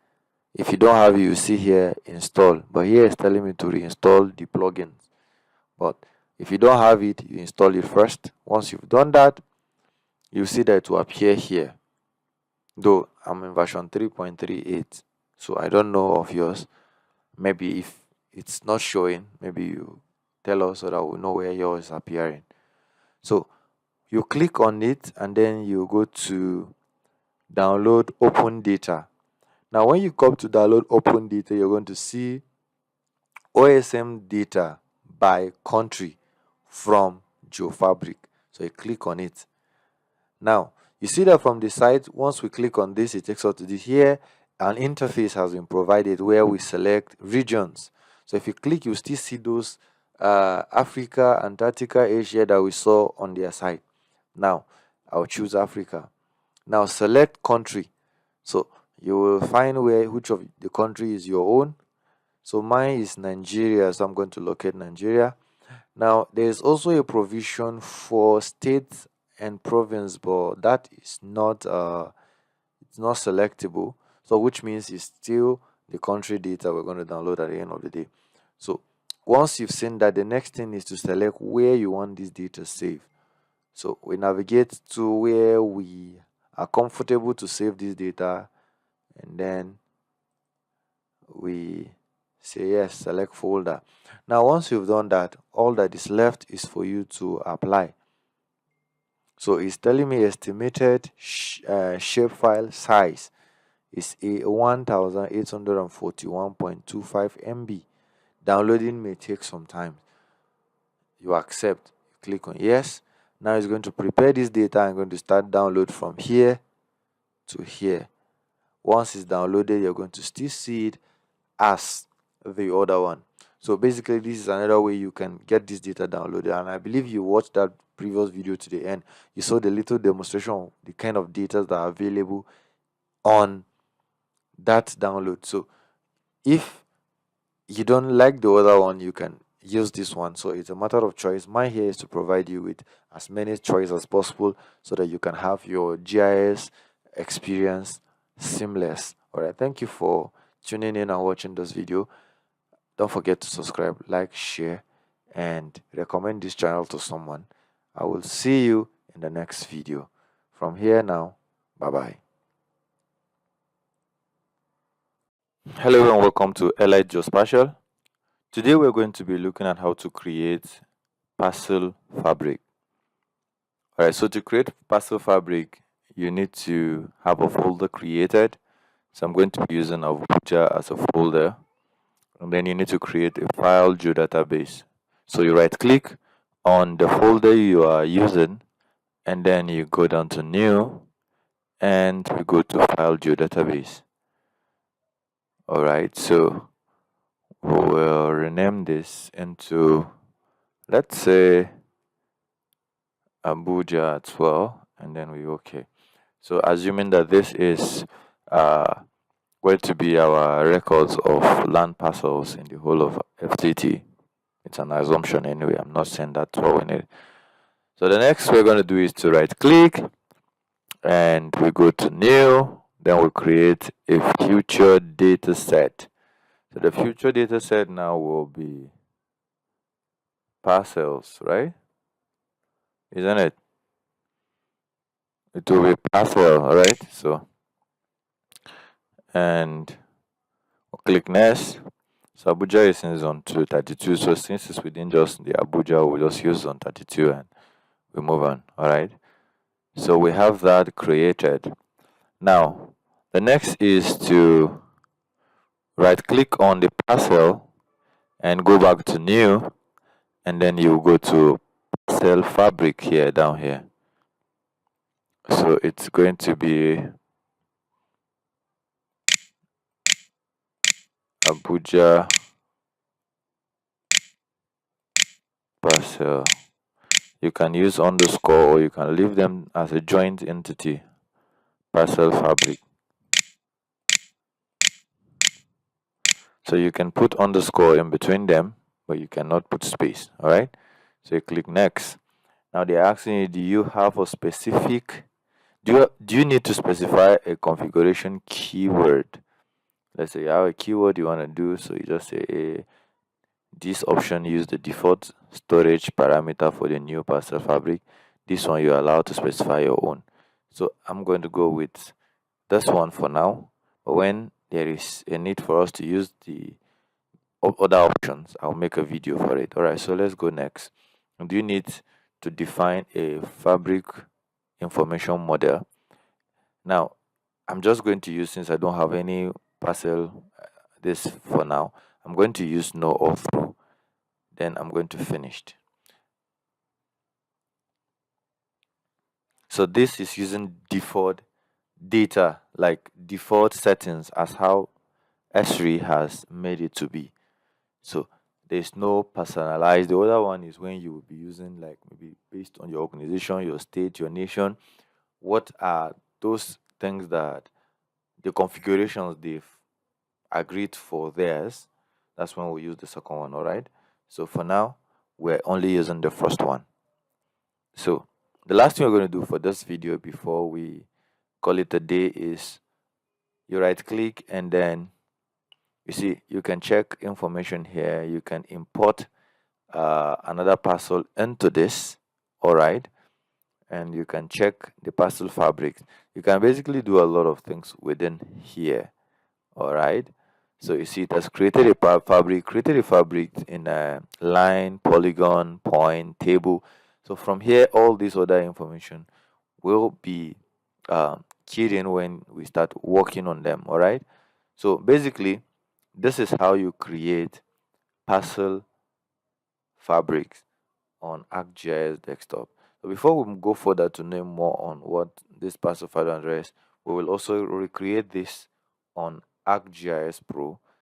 if you don't have it, you see here install. But here it's telling me to reinstall the plugins. But if you don't have it, you install it first. Once you've done that, you see that it will appear here. Though I'm in version 3.38, so I don't know of yours. Maybe if it's not showing, maybe you tell us so that we know where yours is appearing. So you click on it and then you go to download open data. Now when you come to download open data, you're going to see OSM data by country from GeoFabric. So you click on it. Now you see that from the site, once we click on this, it takes us to this. Here an interface has been provided where we select regions. So if you click, you still see those Africa, Antarctica, Asia that we saw on their site. Now I'll choose Africa. Now select country. So you will find which of the country is your own. So mine is Nigeria, so I'm going to locate Nigeria. Now there is also a provision for state and province, but that is not it's not selectable. So which means it's still the country data we're going to download at the end of the day. So once you've seen that, the next thing is to select where you want this data saved. So we navigate to where we are comfortable to save this data, and then we say yes, select folder. Now once you've done that, all that is left is for you to apply. So it's telling me estimated shapefile size is a 1841.25 MB. Downloading may take some time. You accept, you click on yes. Now it's going to prepare this data. I'm going to start download from here to here. Once it's downloaded, you're going to still see it as the other one. So basically, this is another way you can get this data downloaded. And I believe you watched that previous video to the end. You saw the little demonstration of the kind of data that are available on that download. So if you don't like the other one, you can use this one. So it's a matter of choice. My here is to provide you with as many choices as possible so that you can have your GIS experience seamless. All right, thank you for tuning in and watching this video. Don't forget to subscribe, like, share, and recommend this channel to someone. I will see you in the next video. From here now, bye bye. Hello and welcome to Elite Geospatial. Today we're going to be looking at how to create parcel fabric. Alright, so to create parcel fabric, you need to have a folder created. So I'm going to be using Abuja as a folder. And then you need to create a file geodatabase. So you right click on the folder you are using, and then you go down to new and we go to file geodatabase. Alright, so we'll rename this into, let's say, Abuja as well, and then we okay. So assuming that this is going to be our records of land parcels in the whole of FTT. It's an assumption anyway. I'm not saying that's what we need. So the next we're going to do is to right click and we go to new. Then we create a future data set. So the future data set now will be parcels, right? Isn't it? It will be parcel, right? So, and we'll click next. So Abuja is in zone 232. So since it's within just the Abuja, we'll just use zone 32 and we move on. Alright. So we have that created. Now the next is to right click on the parcel and go back to new, and then you go to parcel fabric here down here. So it's going to be Abuja parcel. You can use underscore or you can leave them as a joint entity. Parcel fabric. So you can put underscore in between them, but you cannot put space. All right. So you click next. Now they're asking you, do you have a specific? Do you need to specify a configuration keyword? Let's say you have a keyword you want to do, so you just say this option use the default storage parameter for the new parcel fabric. This one you're allowed to specify your own. So I'm going to go with this one for now. But when there is a need for us to use the other options, I'll make a video for it. All right, so let's go next. Do you need to define a fabric information model? Now I'm just going to use, since I don't have any parcel this for now, I'm going to use no all through, then I'm going to finish. So this is using default data, like default settings, as how Esri has made it to be. So there's no personalized. The other one is when you will be using, like, maybe based on your organization, your state, your nation, what are those things that the configurations they've agreed for theirs. That's when we use the second one. All right. So for now, we're only using the first one. So the last thing we're going to do for this video before we call it a day is you right click, and then you see you can check information here. You can import another parcel into this. All right. And you can check the parcel fabric. You can basically do a lot of things within here. All right. So you see it has created a fabric in a line, polygon, point, table. So from here, all this other information will be keyed in when we start working on them. All right. So basically, this is how you create parcel fabrics on ArcGIS desktop. So before we go further to know more on what this parcel file address, we will also recreate this on ArcGIS Pro.